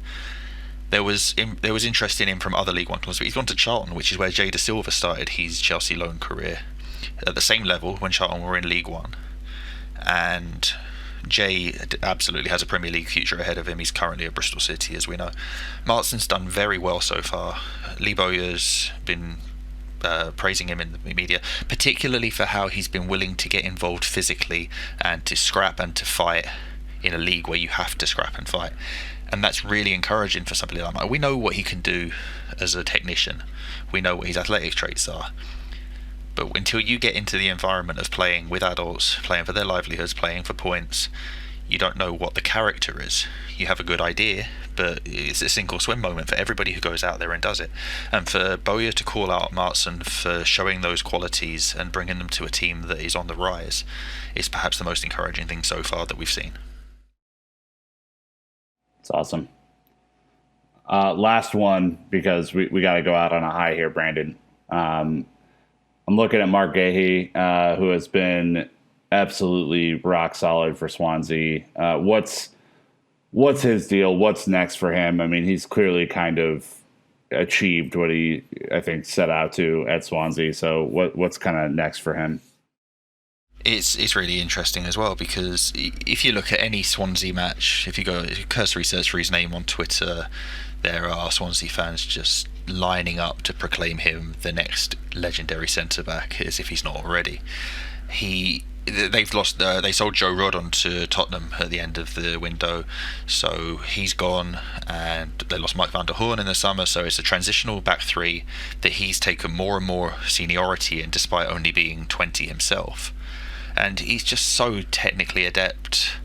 There was interest in him from other League One clubs, but he's gone to Charlton, which is where Jay Da Silva started his Chelsea loan career. At the same level when Charlton were in League One. And Jay absolutely has a Premier League future ahead of him. He's currently at Bristol City, as we know. Marston's done very well so far. Lee Bowyer's been praising him in the media, particularly for how he's been willing to get involved physically and to scrap and to fight in a league where you have to scrap and fight. And that's really encouraging for somebody like that. We know what he can do as a technician. We know what his athletic traits are. But until you get into the environment of playing with adults, playing for their livelihoods, playing for points, you don't know what the character is. You have a good idea, but it's a sink or swim moment for everybody who goes out there and does it. And for Bowyer to call out Matson for showing those qualities and bringing them to a team that is on the rise is perhaps the most encouraging thing so far that we've seen. It's awesome. Last one, because we got to go out on a high here, Brandon. I'm looking at Mark Gahey, who has been absolutely rock solid for Swansea. What's his deal? What's next for him? I mean, he's clearly kind of achieved what he, I think, set out to at Swansea. So what's kind of next for him? It's really interesting as well, because if you look at any Swansea match, if you go cursory search for his name on Twitter, there are Swansea fans just lining up to proclaim him the next legendary centre-back, as if he's not already. They sold Joe Rodon to Tottenham at the end of the window, so he's gone, and they lost Mike van der Hoorn in the summer, so it's a transitional back three that he's taken more and more seniority in, despite only being 20 himself. And he's just so technically adept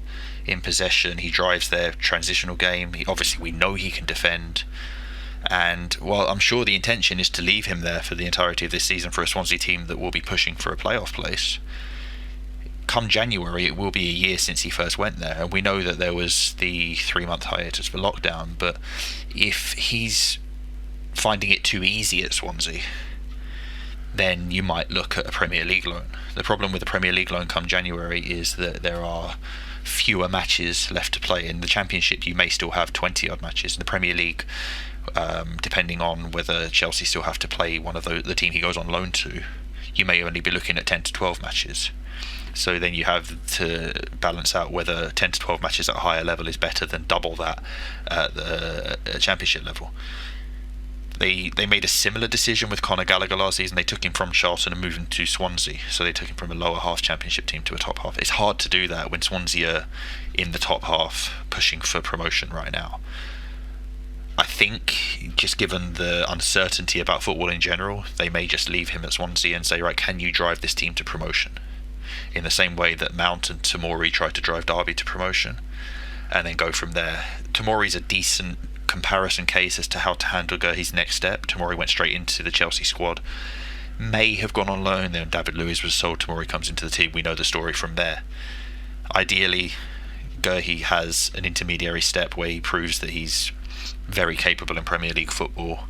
in possession. He drives their transitional game. Obviously, we know he can defend. And while I'm sure the intention is to leave him there for the entirety of this season for a Swansea team that will be pushing for a playoff place, come January, it will be a year since he first went there. And we know that there was the 3-month hiatus for lockdown. But if he's finding it too easy at Swansea, then you might look at a Premier League loan. The problem with the Premier League loan come January is that there are fewer matches left to play. In the Championship, you may still have 20-odd matches. In the Premier League, depending on whether Chelsea still have to play one of the team he goes on loan to, you may only be looking at 10 to 12 matches. So then you have to balance out whether 10 to 12 matches at a higher level is better than double that at the Championship level. They made a similar decision with Conor Gallagher last season. They took him from Charlton and moved him to Swansea. So they took him from a lower half Championship team to a top half. It's hard to do that when Swansea are in the top half pushing for promotion right now. I think, just given the uncertainty about football in general, they may just leave him at Swansea and say, right, can you drive this team to promotion? In the same way that Mount and Tomori tried to drive Derby to promotion, and then go from there. Tomori's a decent comparison case as to how to handle his next step. Tomori went straight into the Chelsea squad, may have gone on loan, then David Luiz was sold, Tomori comes into the team, we know the story from there. Ideally, Gerhi has an intermediary step where he proves that he's very capable in Premier League football,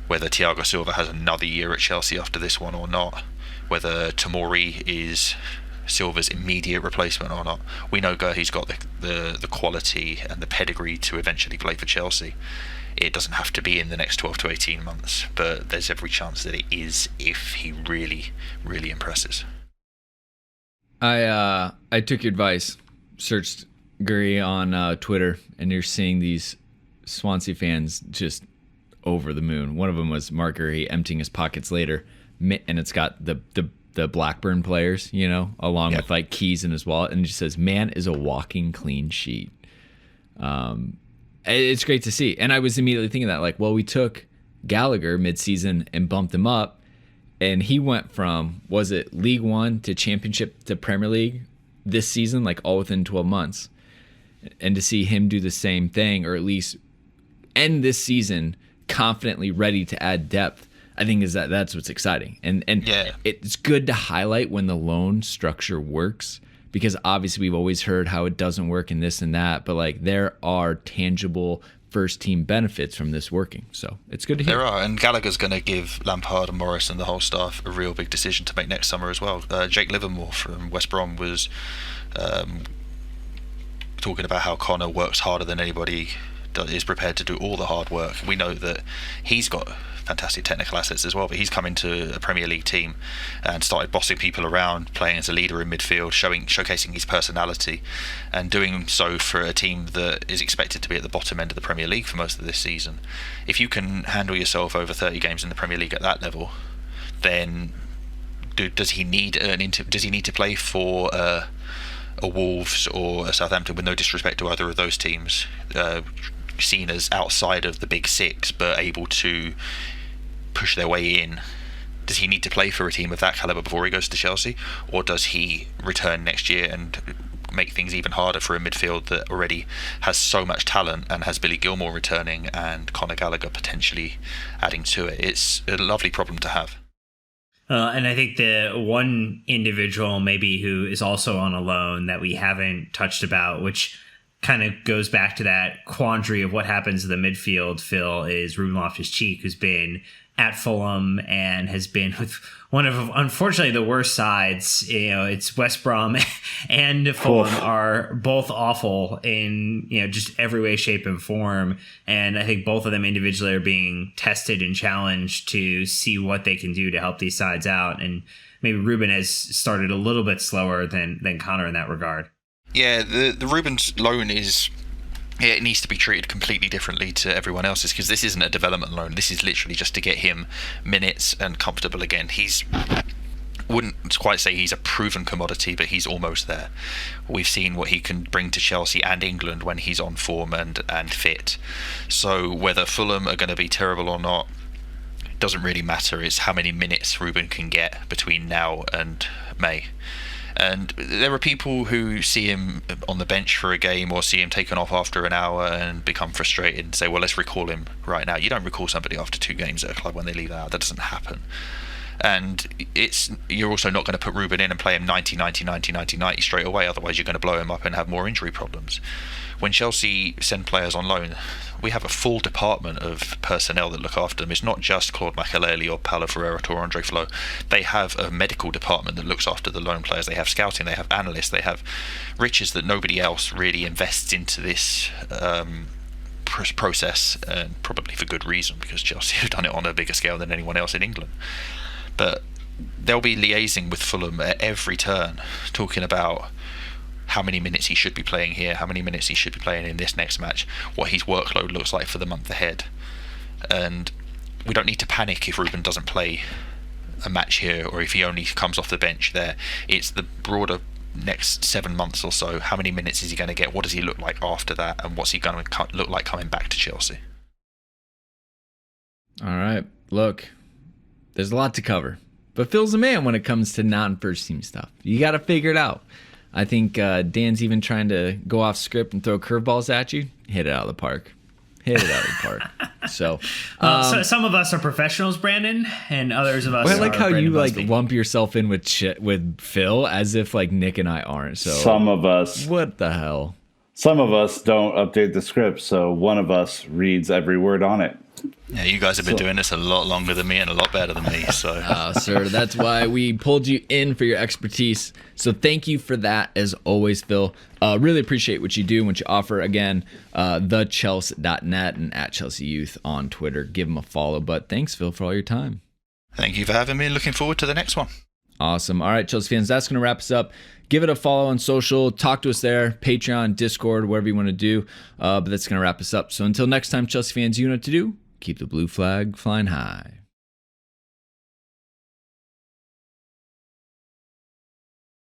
whether Thiago Silva has another year at Chelsea after this one or not, whether Tomori is Silva's immediate replacement or not. We know Gerhi's got the quality and the pedigree to eventually play for Chelsea. It doesn't have to be in the next 12 to 18 months, but there's every chance that it is if he really, really impresses. I took your advice, searched Guri, on Twitter, and you're seeing these Swansea fans just over the moon. One of them was Mark Guri emptying his pockets later, and it's got the Blackburn players, along with like keys in his wallet, and it just says, "Man is a walking clean sheet." It's great to see, and I was immediately thinking that, like, well, we took Gallagher mid-season and bumped him up, and he went from, was it League One to Championship to Premier League this season, like all within 12 months, and to see him do the same thing, or at least end this season confidently ready to add depth, I think that's what's exciting. And it's good to highlight when the loan structure works, because obviously we've always heard how it doesn't work and this and that, but like there are tangible first team benefits from this working. So it's good to hear. There are, and Gallagher's going to give Lampard and Morris and the whole staff a real big decision to make next summer as well. Jake Livermore from West Brom was talking about how Connor works harder than anybody, is prepared to do all the hard work. We know that he's got fantastic technical assets as well, but he's come into a Premier League team and started bossing people around, playing as a leader in midfield, showcasing his personality, and doing so for a team that is expected to be at the bottom end of the Premier League for most of this season. If you can handle yourself over 30 games in the Premier League at that level, then does he need to play for a Wolves or a Southampton, with no disrespect to either of those teams, seen as outside of the big six but able to push their way in? Does he need to play for a team of that caliber before he goes to Chelsea, or does he return next year and make things even harder for a midfield that already has so much talent and has Billy Gilmour returning and Conor Gallagher potentially adding to it? It's a lovely problem to have. And I think the one individual maybe who is also on a loan that we haven't touched about, which kind of goes back to that quandary of what happens to the midfield, Phil, is Ruben Loftus-Cheek, who's been at Fulham and has been with one of, unfortunately, the worst sides. It's West Brom and Fulham are both awful in, just every way, shape, and form. And I think both of them individually are being tested and challenged to see what they can do to help these sides out. And maybe Ruben has started a little bit slower than Connor in that regard. Yeah, the Ruben's loan it needs to be treated completely differently to everyone else's, because this isn't a development loan. This is literally just to get him minutes and comfortable again. Wouldn't quite say he's a proven commodity, but he's almost there. We've seen what he can bring to Chelsea and England when he's on form and fit. So whether Fulham are going to be terrible or not doesn't really matter. It's how many minutes Ruben can get between now and May. And there are people who see him on the bench for a game or see him taken off after an hour and become frustrated and say, well, let's recall him right now. You don't recall somebody after 2 games at a club when they leave out. That doesn't happen. And you're also not going to put Ruben in and play him 90 straight away. Otherwise, you're going to blow him up and have more injury problems. When Chelsea send players on loan, we have a full department of personnel that look after them. It's not just Claude Makelele or Paulo Ferreira or Andre Flo. They have a medical department that looks after the loan players. They have scouting, they have analysts, they have riches that nobody else really invests into this process, and probably for good reason, because Chelsea have done it on a bigger scale than anyone else in England. But they'll be liaising with Fulham at every turn, talking about how many minutes he should be playing here, how many minutes he should be playing in this next match, what his workload looks like for the month ahead. And we don't need to panic if Ruben doesn't play a match here, or if he only comes off the bench there. It's the broader next 7 months or so. How many minutes is he going to get? What does he look like after that? And what's he going to look like coming back to Chelsea? All right. Look, there's a lot to cover. But Phil's a man when it comes to non-first team stuff. You got to figure it out. I think Dan's even trying to go off script and throw curveballs at you. Hit it out of the park. So some of us are professionals, Brandon, and others of us I like are how Brandon you Busby. lump yourself in with Phil as if like Nick and I aren't. So some of us. What the hell? Some of us don't update the script, so one of us reads every word on it. Yeah, you guys have been doing this a lot longer than me and a lot better than me. So, sir, that's why we pulled you in for your expertise. So thank you for that, as always, Phil. Really appreciate what you do and what you offer. Again, thechelsea.net and at Chelsea Youth on Twitter. Give them a follow. But thanks, Phil, for all your time. Thank you for having me. Looking forward to the next one. Awesome. All right, Chelsea fans, that's going to wrap us up. Give it a follow on social. Talk to us there. Patreon, Discord, whatever you want to do. But that's going to wrap us up. So until next time, Chelsea fans, you know what to do. Keep the blue flag flying high.